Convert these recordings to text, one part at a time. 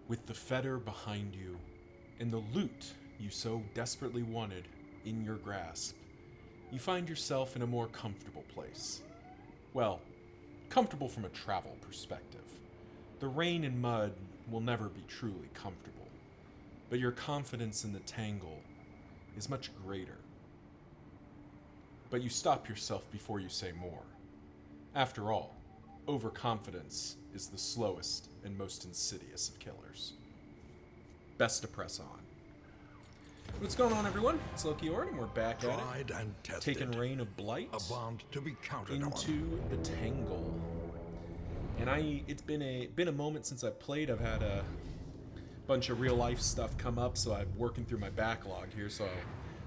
with the fetter behind you and the loot you so desperately wanted in your grasp, you find yourself in a more comfortable place. Well, comfortable from a travel perspective. The rain and mud will never be truly comfortable, but your confidence in the Tangle is much greater. But you stop yourself before you say more. After all, overconfidence is the slowest and most insidious of killers. Best to press on. What's going on, everyone? It's Loki Ord, and we're back at Tried it. and tested. Taking Reign of Blight A bond to be counted into the Tangle. And it's been a moment since I've played. I've had a bunch of real life stuff come up, so I'm working through my backlog here. So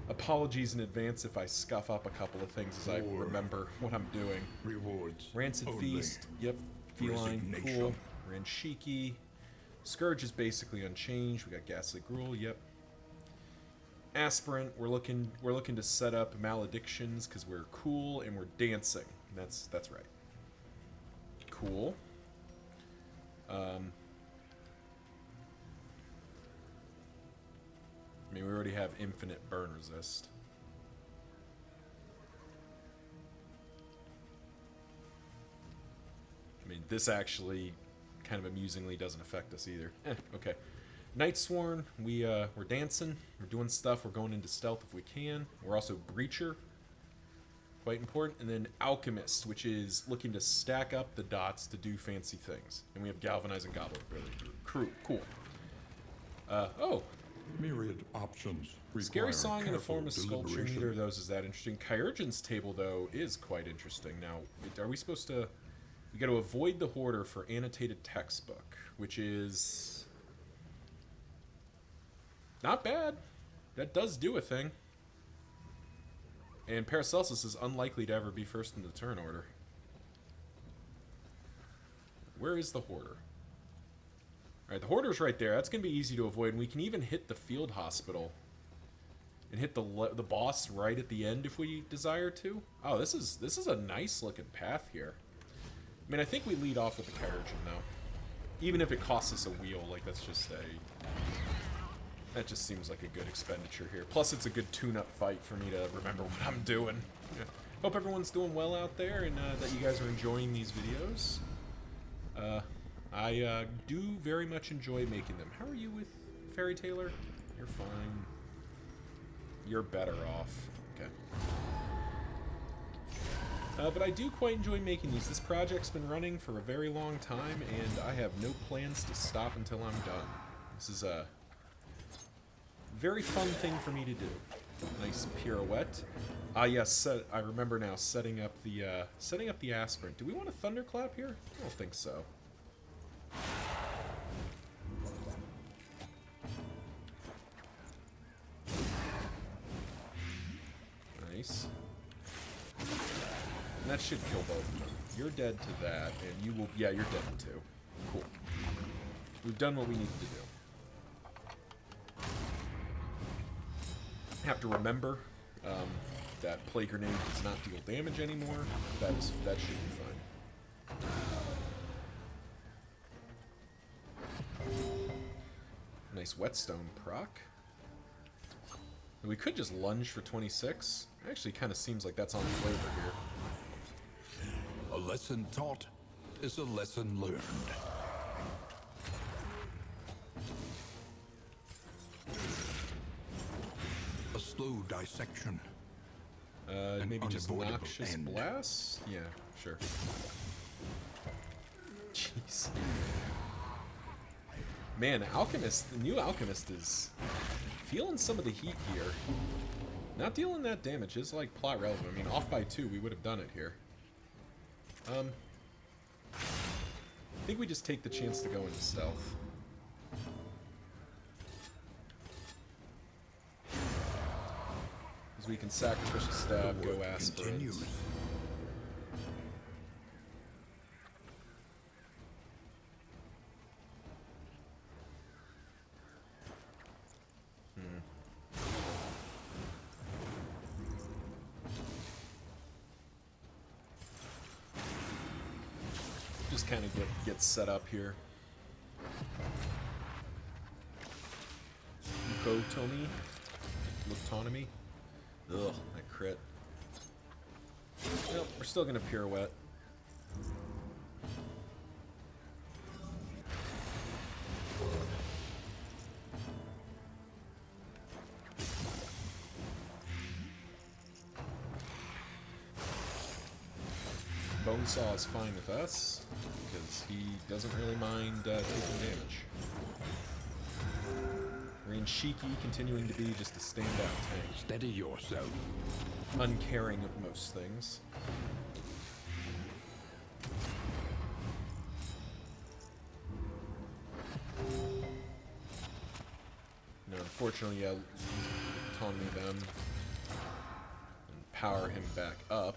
apologies in advance if I scuff up a couple of things as I remember what I'm doing. Rewards. Rancid only. Feast, yep. Feline, Resignation. cool. Ranshiki. Scourge is basically unchanged. We got Ghastly Gruel, yep. Aspirant, we're looking to set up maledictions because we're cool and we're dancing. That's right. Cool. I mean, we already have infinite burn resist. I mean, this actually kind of amusingly doesn't affect us either. Okay. Nightsworn, we're dancing, we're doing stuff, we're going into stealth if we can. We're also Breacher, quite important. And then Alchemist, which is looking to stack up the dots to do fancy things. And we have Galvanizing Goblin ability. Cool. Oh, Myriad options. Scary Song in the form of careful sculpture, deliberation. neither of those is that interesting. Kyurgen's table, though, is quite interesting. Now, are we supposed to... We got to avoid the Hoarder for annotated textbook, which is... not bad. That does do a thing. And Paracelsus is unlikely to ever be first in the turn order. Where is the Hoarder? Alright, the Hoarder's right there. That's going to be easy to avoid. And we can even hit the field hospital. And hit the boss right at the end if we desire to. Oh, this is a nice looking path here. I mean, I think we lead off with the Kyurgen, though. Even if it costs us a wheel, like, that's just a... That just seems like a good expenditure here. Plus, it's a good tune-up fight for me to remember what I'm doing. Yeah. Hope everyone's doing well out there and that you guys are enjoying these videos. I do very much enjoy making them. How are you with Fairy Tailor? You're fine. You're better off. Okay. But I do quite enjoy making these. This project's been running for a very long time, and I have no plans to stop until I'm done. This is a very fun thing for me to do. Nice pirouette. Ah, yes, I remember now setting up the aspirant. Do we want a thunderclap here? I don't think so. Nice. And that should kill both of them. You're dead to that, and you will... Yeah, you're dead too. Cool. We've done what we needed to do. Have to remember that Plague Grenade does not deal damage anymore. That should be fine. Nice Whetstone proc. And we could just lunge for 26. Actually, kind of seems like that's on flavor here. A lesson taught is a lesson learned. A slow dissection. Maybe just unavoidable Noxious end. Blast? Yeah, sure. Jeez. Man, Alchemist, the new Alchemist is feeling some of the heat here. Not dealing that damage is like plot relevant. I mean, off by 2, we would have done it here. I think we just take the chance to go into stealth. Because we can sacrificial stab, go aspirant. Continues. Just kind of get set up here. Lobotomy. Ugh, that crit. Nope, we're still gonna pirouette. Bonesaw is fine with us, because he doesn't really mind taking damage. Ranshiki continuing to be just a standout tank. Steady yourself. Uncaring of most things. No, unfortunately, yeah, autonomy them and power him back up.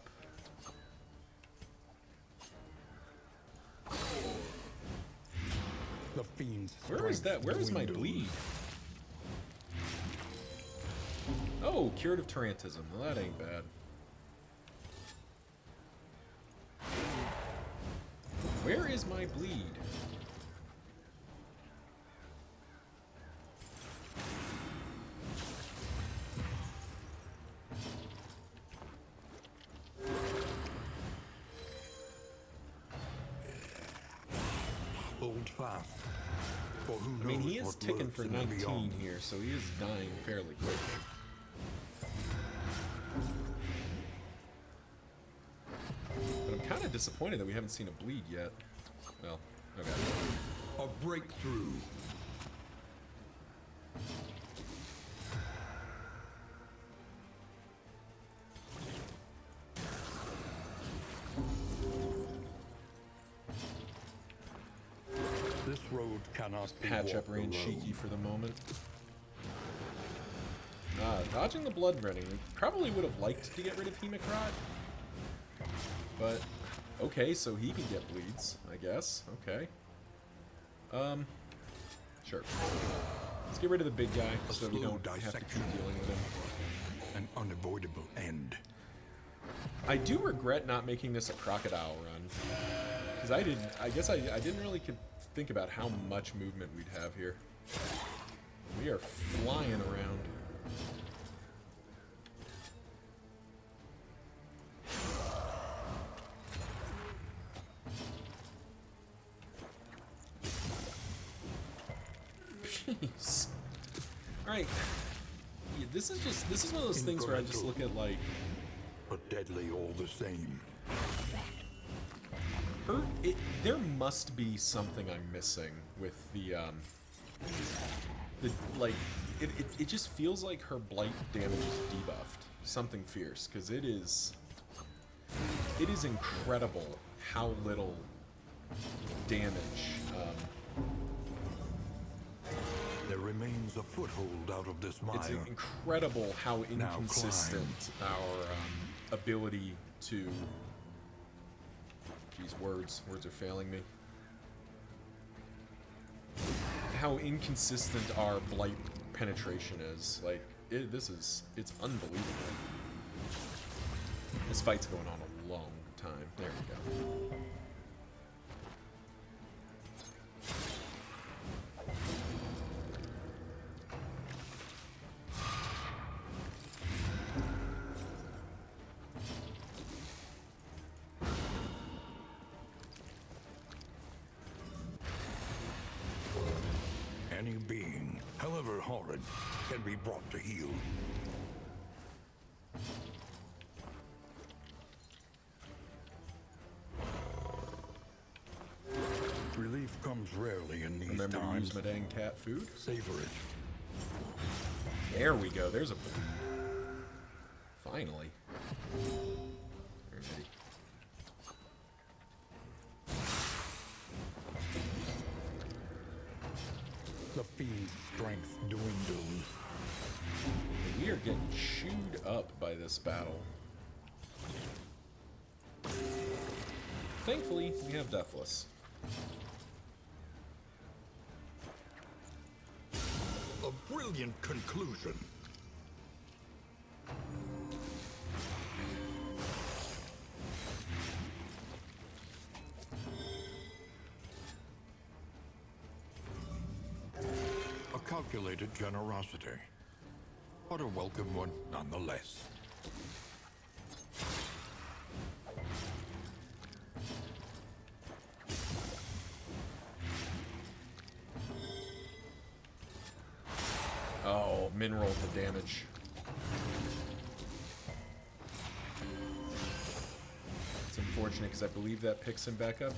The fiend's Where is that? Where is my bleed? Oh, curative tarantism. Well, that ain't bad. Where is my bleed? Hold fast. For who knows, I mean, he is what ticking lurks for in the 19 beyond. here, so he is dying fairly quickly. But I'm kind of disappointed that we haven't seen a bleed yet. Well, okay. A breakthrough. This road cannot be Patch up walked alone. Ranshiki for the moment. Dodging the blood running. We probably would have liked to get rid of Hemocrot. But, okay, so he can get bleeds, I guess. Okay. Sure. Let's get rid of the big guy so we don't have to keep dealing with him. An unavoidable end. I do regret not making this a crocodile run. Because I guess I didn't really think about how much movement we'd have here. We are flying around. Jeez. Alright. Yeah, this is one of those things where I just look at, like, But deadly all the same. there must be something I'm missing with it just feels like her blight damage is debuffed. Something fierce, because it is incredible how little damage. There remains a foothold out of this mire. It's incredible how inconsistent our ability to. Geez, words are failing me. How inconsistent our blight penetration is. Like, it's unbelievable. This fight's going on a long time. There we go. Any being, however horrid, can be brought to heel. Relief comes rarely in these Remember to times. use my dang cat food? Savor it. There we go. There's a bleed. Finally. Alrighty. The fiend's strength dwindles. We are getting chewed up by this battle. Thankfully, we have Deathless. A brilliant conclusion. A calculated generosity, but a welcome one nonetheless. Oh, min roll the damage. It's unfortunate because I believe that picks him back up.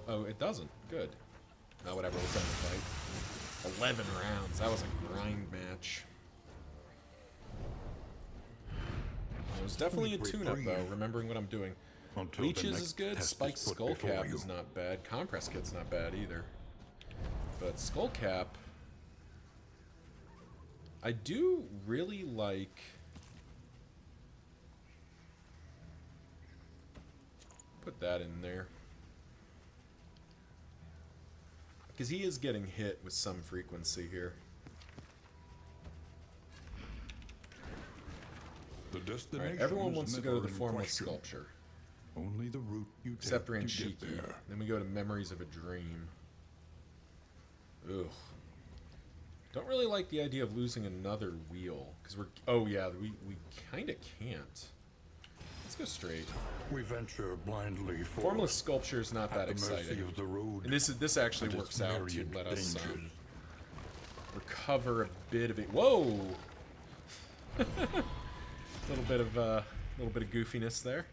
Oh, it doesn't. Good. Oh, whatever. Let's end the fight. 11 rounds. That was a grind match. It was definitely a tune-up, though, remembering what I'm doing. Leeches is good. Spiked Skullcap is not bad. Compress Kit's not bad either. But Skullcap... I do really like... Put that in there. Because he is getting hit with some frequency here. The destination Alright, everyone wants to go to the in Formless question. Sculpture. Only the route you take Except to Ranshiki. get there. Then we go to Memories of a Dream. Ugh. Don't really like the idea of losing another wheel. Because we're... Oh, yeah, we kind of can't. Let's go straight. We venture blindly for Formless Sculpture is not that the mercy exciting. of the road. And this actually and works its out to myriad let us dangers. recover a bit of it. Whoa! little bit of goofiness there.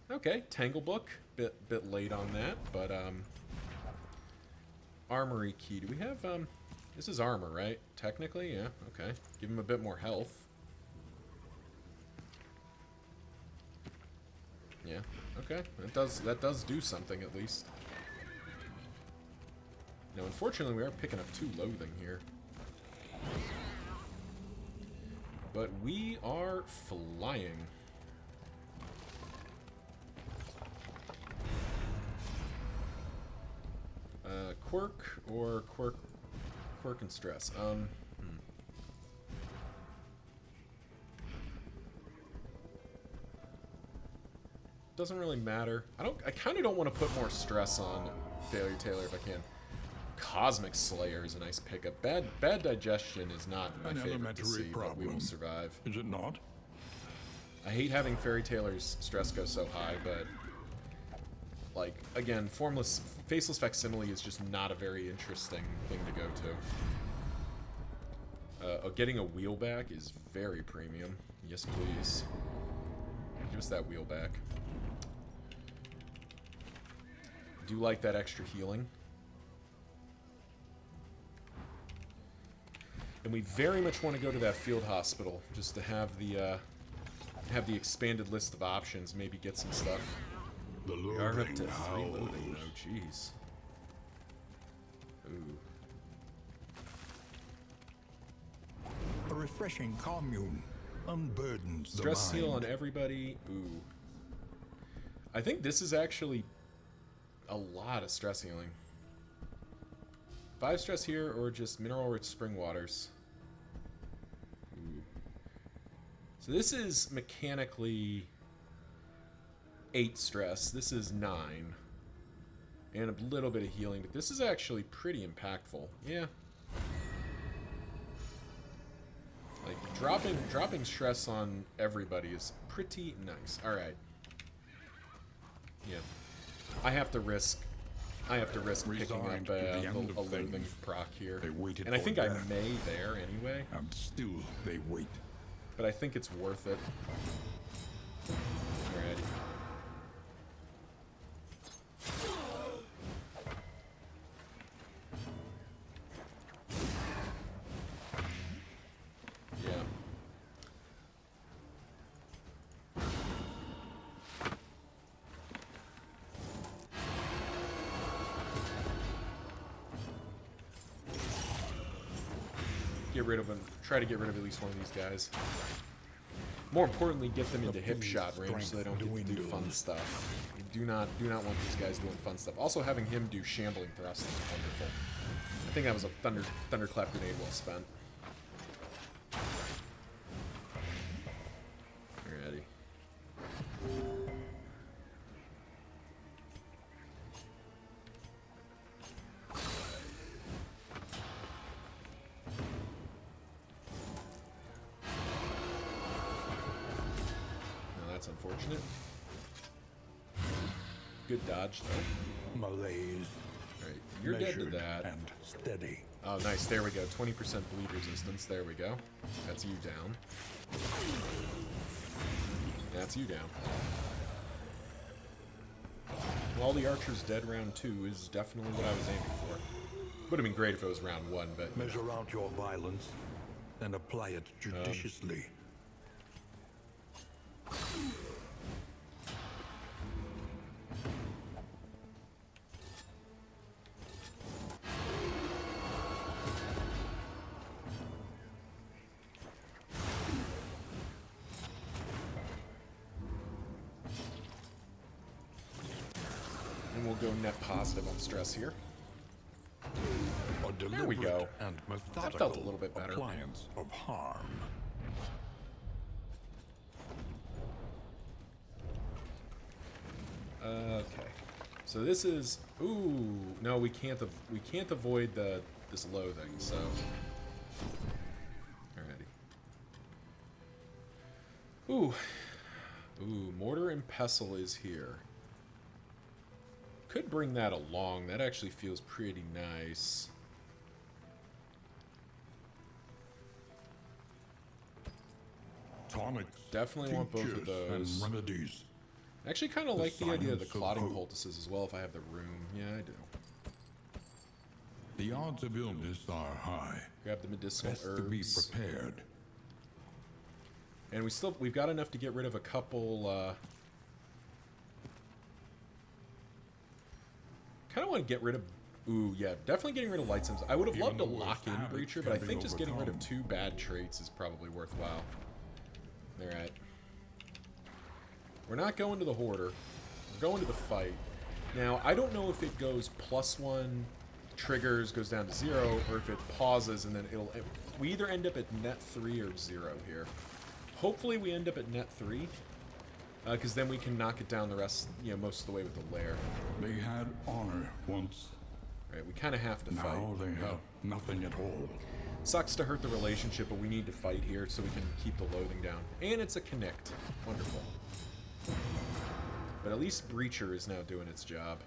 Okay, Tangle book. Bit late on that, but armory key. Do we have this is armor, right? Technically, yeah. Okay. Give him a bit more health. Yeah. Okay. That does do something at least. Now, unfortunately, we are picking up 2 loathing here. But we are flying. Quirk or quirk and stress. Doesn't really matter. I kind of don't want to put more stress on Failure Taylor if I can. Cosmic Slayer is a nice pickup. Bad digestion is not my An favorite to see, elementary but we will problem. survive. Is it not? I hate having Fairy Taylor's stress go so high, but like again, Faceless Facsimile is just not a very interesting thing to go to. Getting a wheel back is very premium. Yes, please. Give us that wheel back. Do you like that extra healing? And we very much want to go to that field hospital just to have the expanded list of options. Maybe get some stuff. The We are up loathing to 3 howls. loading though. Jeez. Ooh. A refreshing commune unburdens the Stress mind. heal on everybody. Ooh. I think this is actually a lot of stress healing. 5 stress here, or just mineral-rich spring waters. Ooh. So this is mechanically 8 stress. This is 9. And a little bit of healing, but this is actually pretty impactful. Yeah. Like, dropping stress on everybody is pretty nice. Alright. Yeah. I have to risk picking up Resigned to the end a of loathing things. proc here. They waited And I for think I death. may there anyway, And still they wait. but I think it's worth it. Alright. Yeah. Get rid of them. Try to get rid of at least one of these guys. More importantly, get them into hip shot range so they don't get to do fun stuff. We do not want these guys doing fun stuff. Also, having him do shambling thrust is wonderful. I think that was a thunderclap grenade well spent. Alrighty. unfortunate. Good dodge, though. Malaise. Alright, you're dead to Measured that. and steady. Oh, nice. There we go. 20% bleed resistance. There we go. That's you down. That's you down. Well, all the archers dead round 2 is definitely what I was aiming for. Would have been great if it was round 1, but... Measure out your violence and apply it judiciously. And we'll go net positive on stress here. A There we go. deliberate and methodical That felt a little bit better. appliance of harm. Okay. So this is... Ooh. No, we can't avoid this loathing, so... Alrighty. Ooh. Ooh, Mortar and Pestle is here. Could bring that along. That actually feels pretty nice. Tonics, Definitely want both of tinctures, those. and remedies. I actually kind of like the idea of the science of clotting hope. poultices as well if I have the room. Yeah, I do. The odds of illness are high. Grab the medicinal Best to be herbs. prepared. And we've got enough to get rid of a couple, kind of want to get rid of... Ooh, yeah, definitely getting rid of light sims. I would have Even loved to the worst lock in habits Breacher, can but I be think just getting rid of overcome. 2 bad traits is probably worthwhile. Alright. We're not going to the Hoarder. We're going to the fight. Now, I don't know if it goes +1, triggers, goes down to 0, or if it pauses and then we either end up at net 3 or 0 here. Hopefully we end up at net 3, because then we can knock it down the rest, most of the way with the lair. They had honor once. Right, we kind of have to fight. Now they have nothing at all. Sucks to hurt the relationship, but we need to fight here so we can keep the loathing down. And it's a connect. Wonderful. But at least Breacher is now doing its job.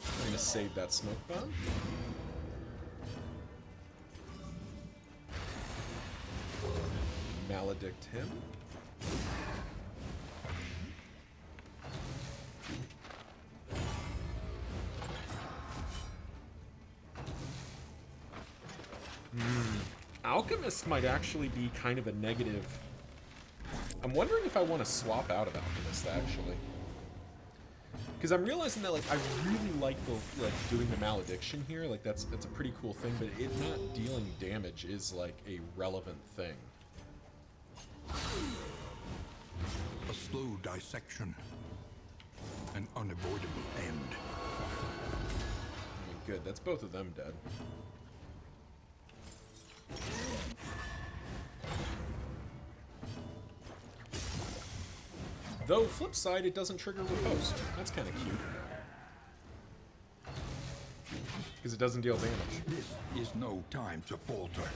I'm going to save that smoke bomb. Maledict him. Alchemist might actually be kind of a negative. I'm wondering if I want to swap out of Alchemist, actually. Because I'm realizing that, I really like doing the Malediction here. That's a pretty cool thing, but it not dealing damage is, a relevant thing. A slow dissection. An unavoidable end. Okay, good, that's both of them dead. Though, flip side, it doesn't trigger riposte. That's kind of cute. Because it doesn't deal damage. This is no time to falter.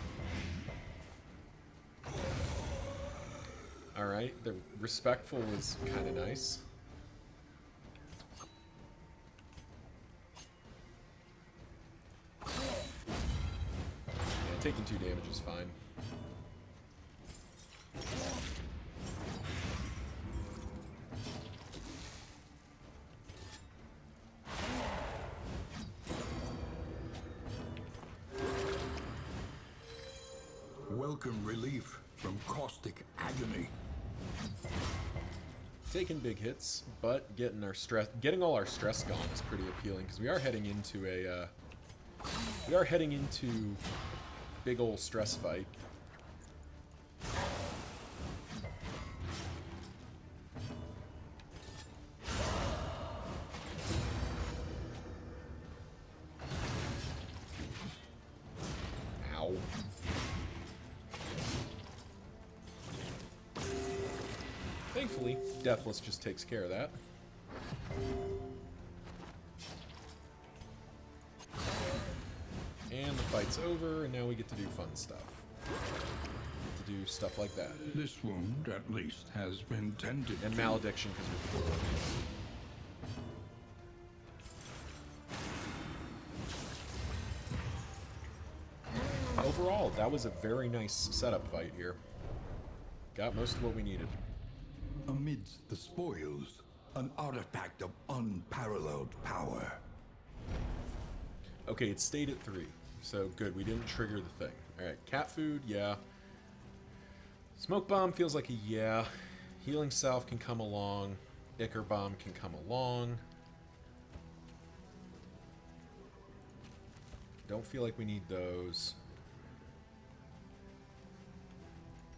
Alright, the respectful was kind of nice. Yeah, taking 2 damage is fine. Welcome relief from caustic agony. Taking big hits, but getting all our stress gone is pretty appealing because we are heading into big ol' stress fight. Ow. Thankfully, Deathless just takes care of that. And the fight's over, and now we get to do fun stuff. to do stuff like that. This wound, at least, has been tended And to. malediction because we're poor. Overall, that was a very nice setup fight here. Got most of what we needed. Amidst the spoils, an artifact of unparalleled power. Okay, it stayed at 3. So good, we didn't trigger the thing. Alright, cat food, yeah. Smoke bomb feels like a yeah. Healing salve can come along. Ichor bomb can come along. Don't feel like we need those.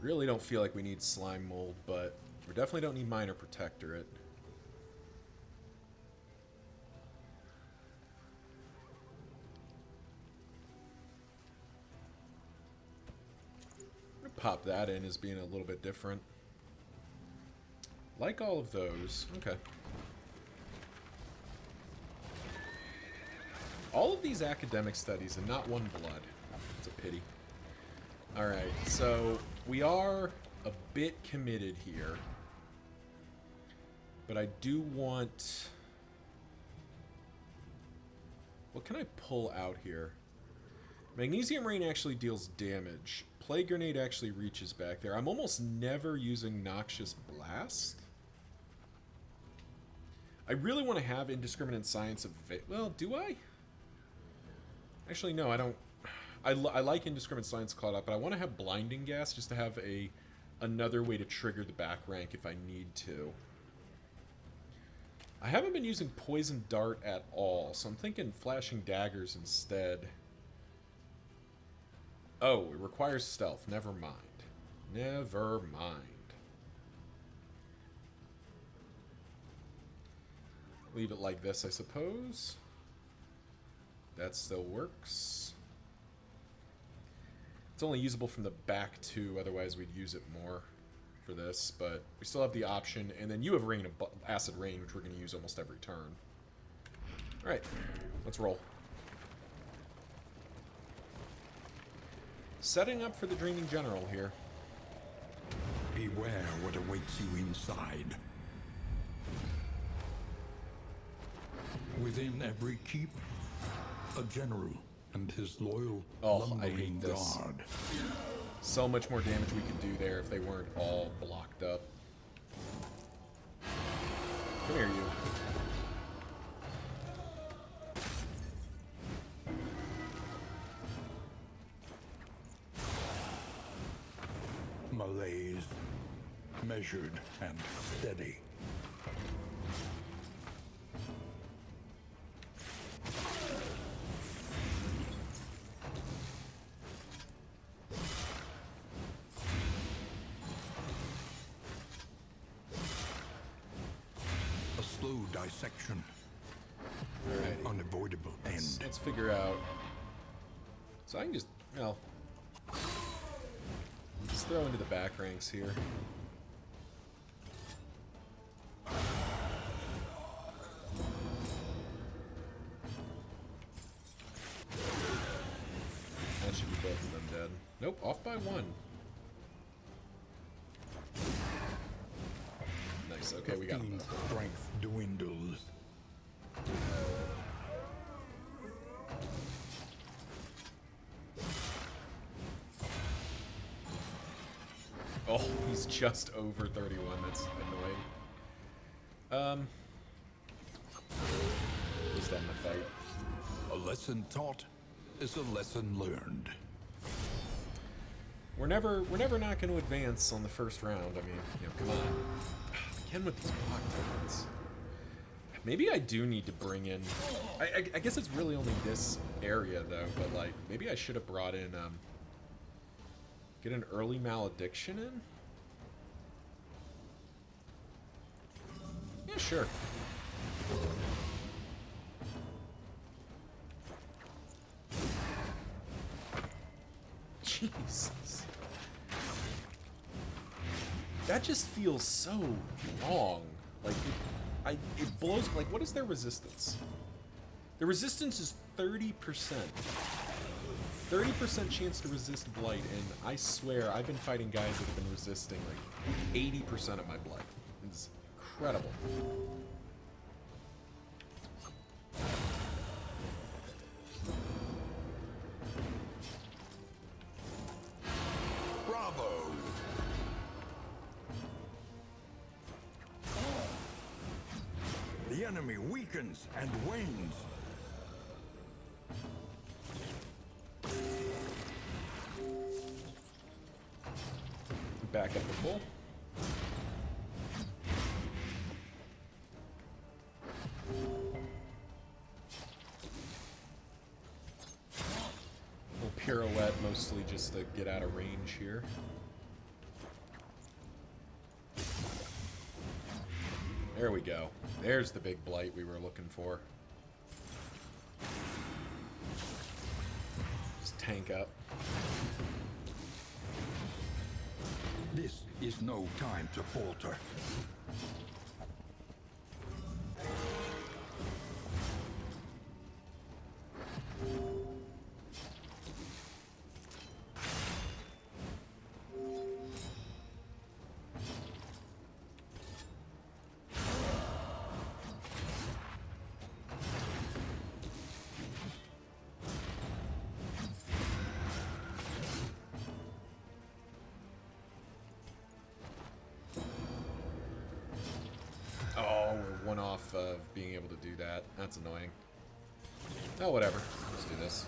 Really don't feel like we need slime mold, but we definitely don't need minor protectorate. Pop that in as being a little bit different. Like all of those. Okay. All of these academic studies and not one blood. It's a pity. Alright, so we are a bit committed here. But I do want... What can I pull out here? Magnesium Rain actually deals damage. Plague Grenade actually reaches back there. I'm almost never using Noxious Blast. I really want to have Indiscriminate Science of... Well, do I? Actually, no, I don't. I like Indiscriminate Science caught up, but I want to have Blinding Gas just to have another way to trigger the back rank if I need to. I haven't been using Poison Dart at all, so I'm thinking Flashing Daggers instead. Oh, it requires stealth. Never mind. Never mind. Leave it like this, I suppose. That still works. It's only usable from the back too, otherwise we'd use it more for this, but we still have the option, and then you have Rain of Acid Rain, which we're going to use almost every turn. Alright, let's roll. Setting up for the Dreaming General here. Beware what awaits you inside. Within every keep, a general and his loyal lumbering guard. So much more damage we could do there if they weren't all blocked up. Come here, you. Malaise, measured and steady. A slow dissection. Alrighty. Unavoidable end. Let's figure out. So I can just, well, just throw into the back ranks here. That should be both of them dead. Nope, off by one. Nice, okay, we got them. Strength dwindles. Oh, he's just over 31. That's annoying. Who's done the fight? A lesson taught is a lesson learned. We're never not going to advance on the first round. I mean, you know, come on. Again with these block tokens. Maybe I do need to bring in... I guess it's really only this area, though, but, like, maybe I should have brought in, get an early malediction in? Yeah, sure. Jesus. That just feels so long. Like, it blows... Like, what is their resistance? The resistance is 30%. 30% chance to resist Blight, and I swear I've been fighting guys that have been resisting like 80% of my Blight. It's incredible. Bravo! The enemy weakens and wanes. Back up the full. Little pirouette, mostly just to get out of range here. There we go. There's the big Blight we were looking for. Just tank up. This is no time to falter. Oh, we're one off of being able to do that. That's annoying. Oh, whatever. Let's do this.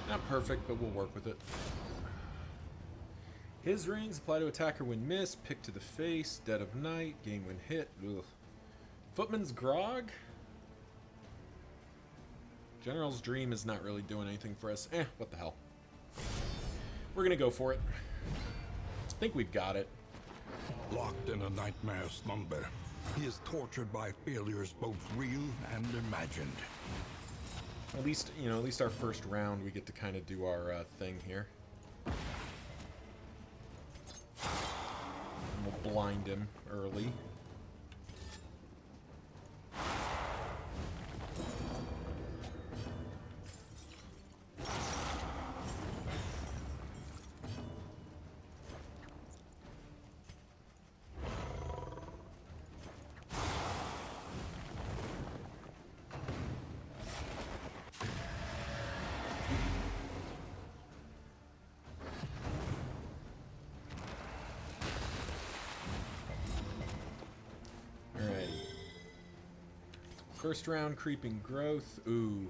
Not perfect, but we'll work with it. His rings apply to attacker when missed, pick to the face, dead of night, game when hit. Ugh. Footman's Grog? General's Dream is not really doing anything for us. What the hell. We're gonna go for it. I think we've got it. Locked in a nightmare slumber, he is tortured by failures both real and imagined. At least, you know, at least our first round we get to kind of do our thing here. And we'll blind him early. First round, Creeping Growth. Ooh.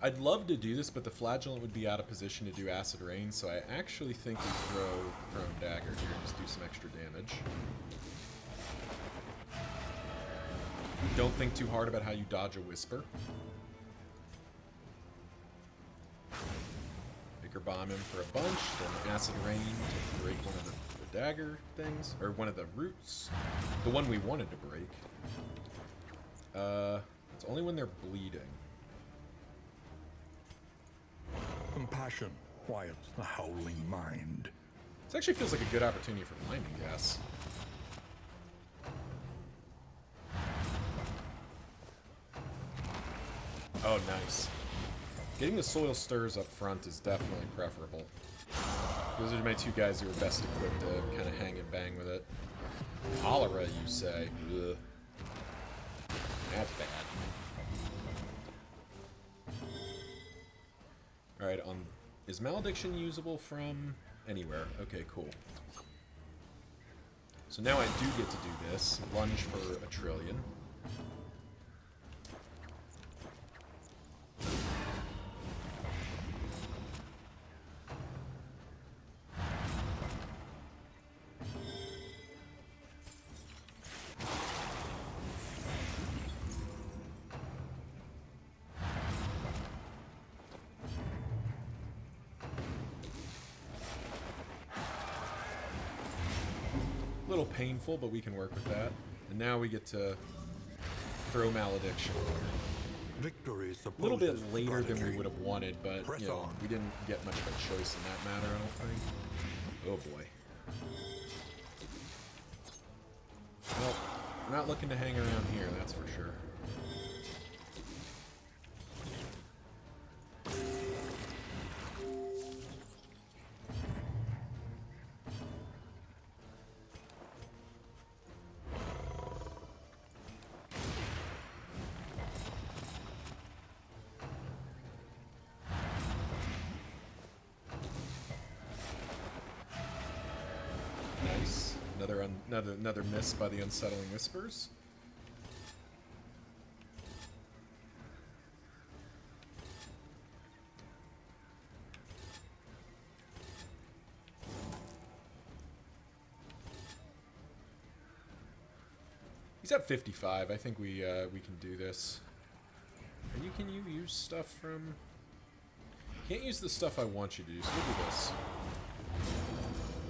I'd love to do this, but the Flagellant would be out of position to do Acid Rain, so I actually think we throw Prone Dagger here and just do some extra damage. Don't think too hard about how you dodge a Whisper. Bigger Bomb him for a bunch, then Acid Rain to break one of the dagger things, or one of the roots. The one we wanted to break. It's only when they're bleeding. Compassion quiets the howling mind. This actually feels like a good opportunity for blinding gas. Oh, nice. Getting the Soil Stirs up front is definitely preferable. Those are my two guys who are best equipped to kind of hang and bang with it. Cholera, you say? Ugh. That's bad. Alright, is Malediction usable from anywhere? Okay, cool. So now I do get to do this. Lunge for a trillion. A little painful, but we can work with that. And now we get to throw Malediction. Victory is A little bit later than we would have wanted, but you know, we didn't get much of a choice in that matter, I don't think. Oh boy. We're not looking to hang around here, that's for sure. Nice. Another miss by the Unsettling Whispers. He's at 55. I think we can do this. And can you use stuff from? Can't use the stuff I want you to do. So we'll do this.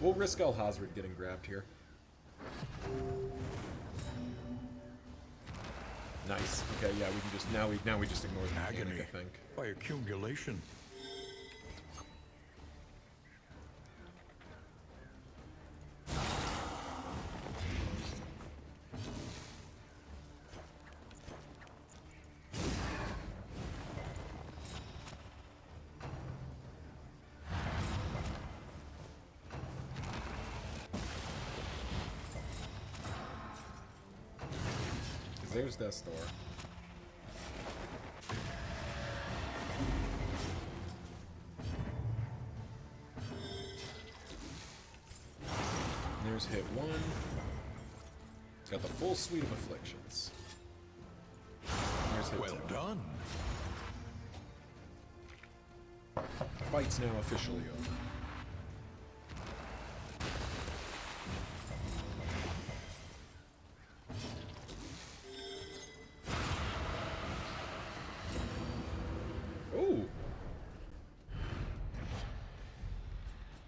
We'll risk Alhazred getting grabbed here. Nice. Okay, yeah, we can just now we just ignore the mechanic, I think. By accumulation. There's Death's Door. There's hit 1. It's got the full suite of afflictions. There's hit 2. Well done. The fight's now officially over.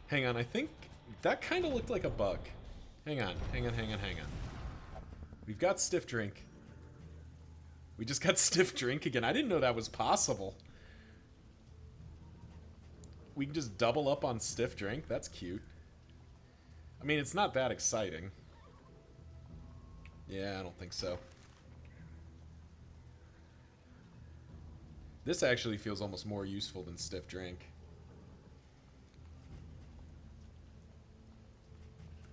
Hang on, I think that kind of looked like a bug. Hang on. We've got Stiff Drink. We just got Stiff Drink again. I didn't know that was possible. We can just double up on Stiff Drink. That's cute. I mean, it's not that exciting. Yeah, I don't think so. This actually feels almost more useful than Stiff Drink.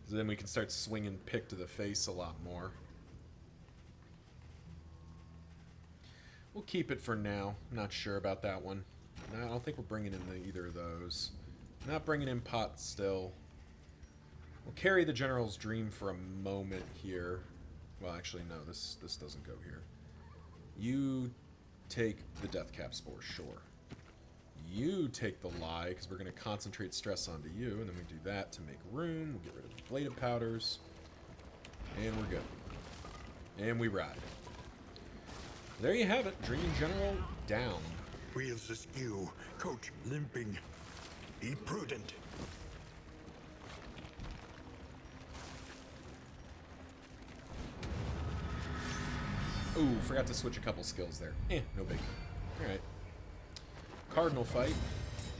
So then we can start swinging Pick to the face a lot more. We'll keep it for now. Not sure about that one. No, I don't think we're bringing in either of those. Not bringing in Pot still. We'll carry the General's Dream for a moment here. Well, actually, no. This doesn't go here. You take the Deathcap Spore, sure. You take the Lie, because we're going to concentrate stress onto you, and then we do that to make room. We'll get rid of the Bladed Powders. And we're good. And we ride. There you have it. Dream General down. Wheels askew, coach limping. Be prudent. Ooh, forgot to switch a couple skills there. No big. Alright. Cardinal fight.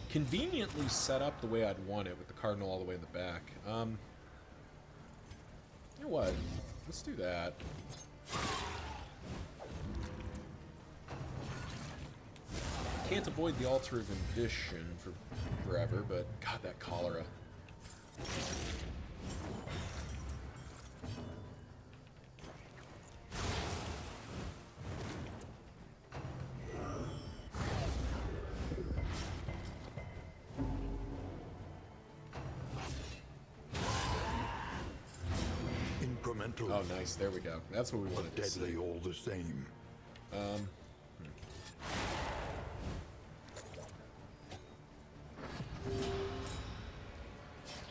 Conveniently set up the way I'd want it with the Cardinal all the way in the back. You know what? Let's do that. Can't avoid the Altar of Ambition for forever, but God, that cholera. Incremental. Oh, nice. There we go. That's what we wanted to see. Deadly all the same.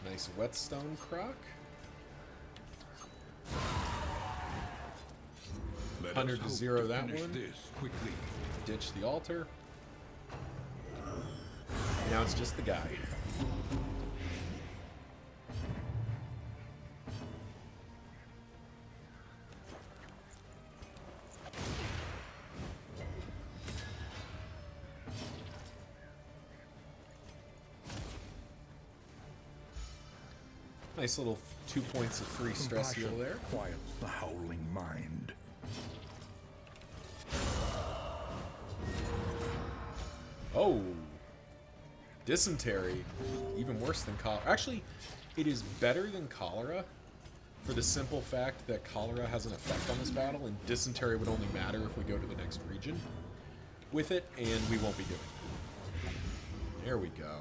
Nice Whetstone Croc. 100 to 0 that one. This quickly. Ditch the altar. Now it's just the guy. Nice little 2 points of free stress heal there. Quiets the howling mind. Oh. Dysentery. Even worse than cholera. Actually, it is better than cholera for the simple fact that cholera has an effect on this battle, and dysentery would only matter if we go to the next region with it, and we won't be doing it. There we go.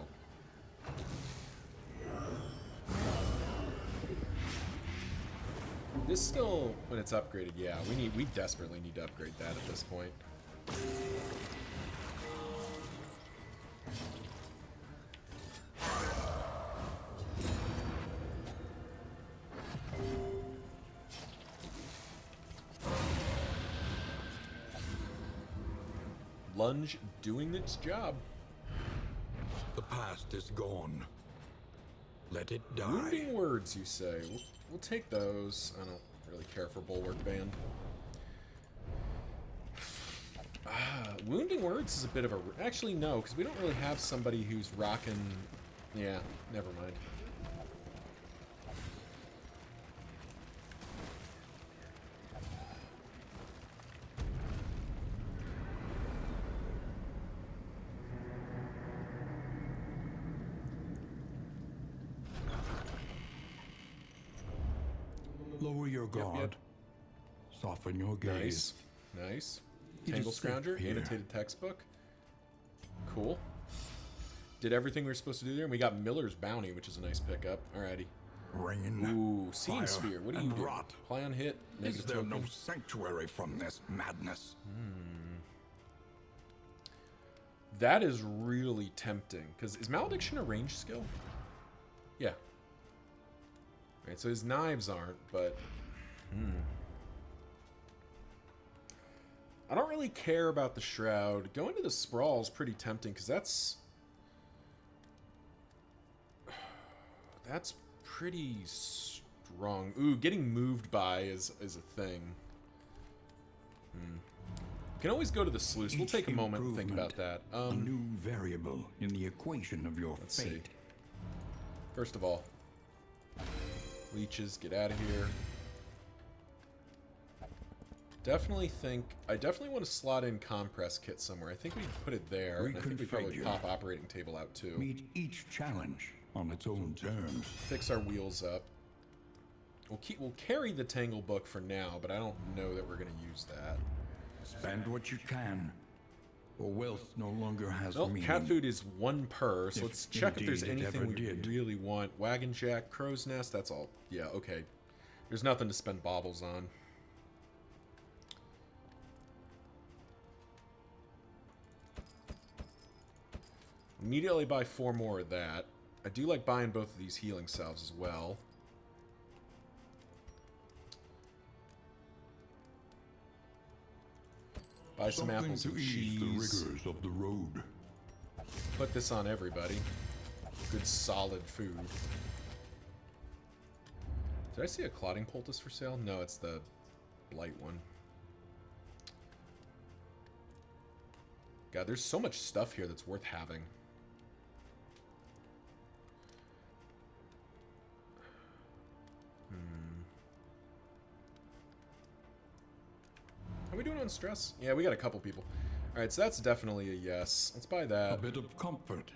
This still, when it's upgraded, yeah, we desperately need to upgrade that at this point. Lunge doing its job. The past is gone. Let it die. Wounding words, you say? We'll take those. I don't really care for Bulwark Band. Wounding words is a bit of a... Actually, no, because we don't really have somebody who's rocking... Yeah, never mind. Lower your guard. Yep. Soften your gaze. Nice. Nice. You Tangle just sit Scrounger, here. annotated textbook. Cool. Did everything we were supposed to do there, and we got Miller's Bounty, which is a nice pickup. Alrighty. Rain. Ooh, Scene fire, Sphere. What do you and do? rot. Play on hit. Is Negative there token. no sanctuary from this madness? That is really tempting. Because is Malediction a range skill? Yeah. Right, so his knives aren't, but... I don't really care about the Shroud. Going to the Sprawl is pretty tempting, because that's... That's pretty strong. Ooh, getting moved by is a thing. Can always go to the Sluice. We'll Each take a moment and think about that. A new variable in the equation of your Let's see. fate. First of all, leeches, get out of here. I definitely want to slot in compress kit somewhere. I think we put it there, and I think we probably Reconfigure. pop operating table out too. Meet each challenge on its own terms. Fix our wheels up. We'll carry the Tangle book for now, but I don't know that we're going to use that. Spend what you can, or wealth no longer has Well, meaning. cat food is 1 per, so If let's check if there's indeed it anything ever we did. really want. Wagon Jack, Crow's Nest, that's all. Yeah, okay. There's nothing to spend baubles on. Immediately buy 4 more of that. I do like buying both of these healing salves as well. Buy some Something apples to and ease the cheese. rigors of the road. Put this on everybody. Good solid food. Did I see a clotting poultice for sale? No, it's the Blight one. God, there's so much stuff here that's worth having. How are we doing on stress? Yeah, we got a couple people. Alright, so that's definitely a yes. Let's buy A that. bit of comfort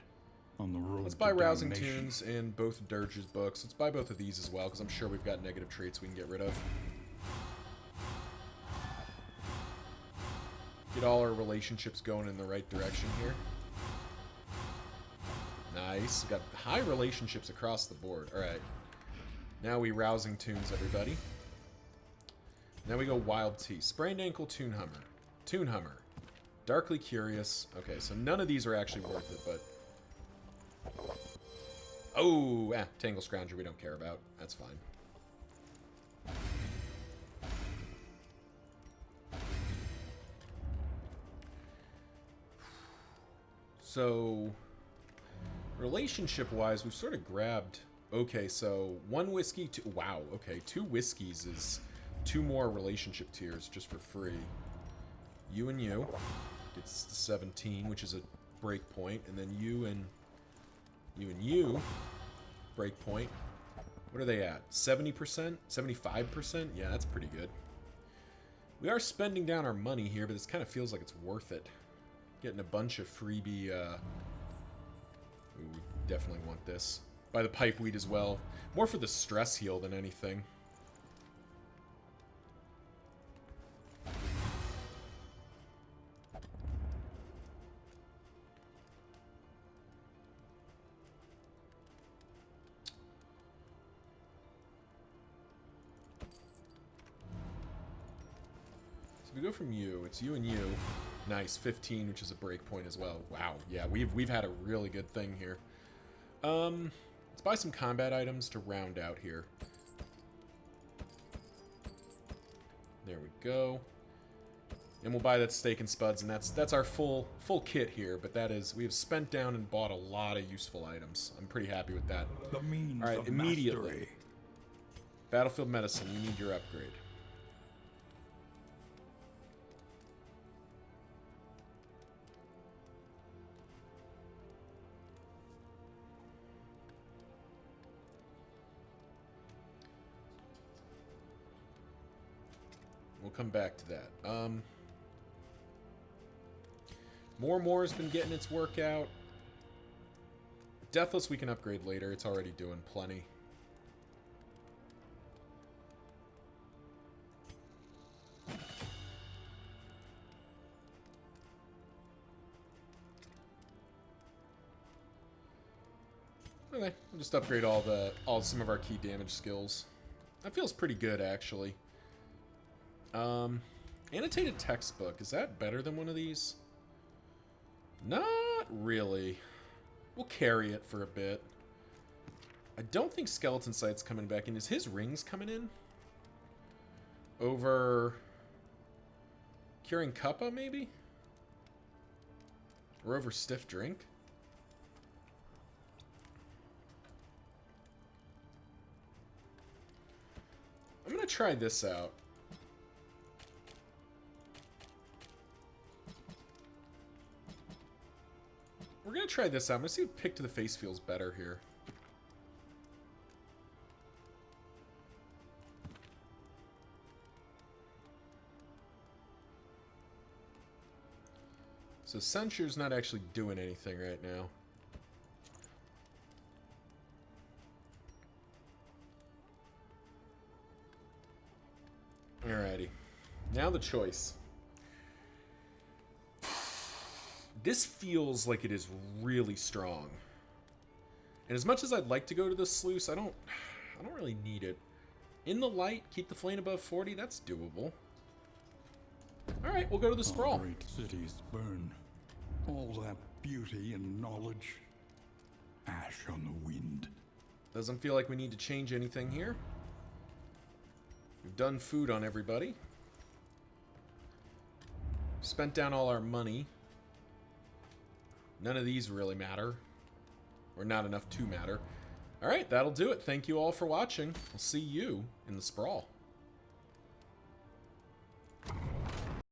on the road. Let's to buy Rousing damnation. Tunes and both Dirge's books. Let's buy both of these as well, because I'm sure we've got negative traits we can get rid of. Get all our relationships going in the right direction here. Nice. We've got high relationships across the board. Alright. Now we Rousing Tunes everybody. Now we go Wild Tea. Sprained Ankle, Toon Hummer. Toon Hummer. Darkly Curious. Okay, so none of these are actually worth it, but... Oh, Tangle Scrounger we don't care about. That's fine. So, relationship-wise, we've sort of grabbed... Okay, so 1 whiskey, 2... Wow, okay, 2 whiskeys is 2 more relationship tiers just for free. You and you. It's the 17, which is a break point, and then you and you, break point, What are they at? 70%? 75%? Yeah, that's pretty good. We are spending down our money here, but this kind of feels like it's worth it. Getting a bunch of freebie, Ooh, we definitely want this. Buy the pipeweed as well. More for the stress heal than anything. We go from you. It's you and you. Nice, 15, which is a break point as well. Wow, yeah, we've had a really good thing here. Let's buy some combat items to round out here. There we go. And we'll buy that steak and spuds, and that's our full kit here. But that is, we have spent down and bought a lot of useful items. I'm pretty happy with that. The means All right, of immediately. mastery. Battlefield medicine. You need your upgrade. We'll come back to that. More has been getting its work out. Deathless we can upgrade later. It's already doing plenty. Okay, we'll just upgrade some of our key damage skills. That feels pretty good, actually. Annotated textbook. Is that better than one of these? Not really. We'll carry it for a bit. I don't think Skeleton Sight's coming back in. Is his rings coming in? Over Curing Cuppa, maybe? Or over Stiff Drink? I'm gonna try this out. We're gonna try this out. I'm gonna see if Pick to the Face feels better here. So Censure's not actually doing anything right now. Alrighty. Now the choice. This feels like it is really strong. And as much as I'd like to go to the sluice, I don't really need it. In the light, keep the flame above 40, that's doable. Alright, we'll go to the sprawl. All great cities burn. All that beauty and knowledge. Ash on the wind. Doesn't feel like we need to change anything here. We've done food on everybody. Spent down all our money. None of these really matter. Or not enough to matter. Alright, that'll do it. Thank you all for watching. I'll see you in the sprawl.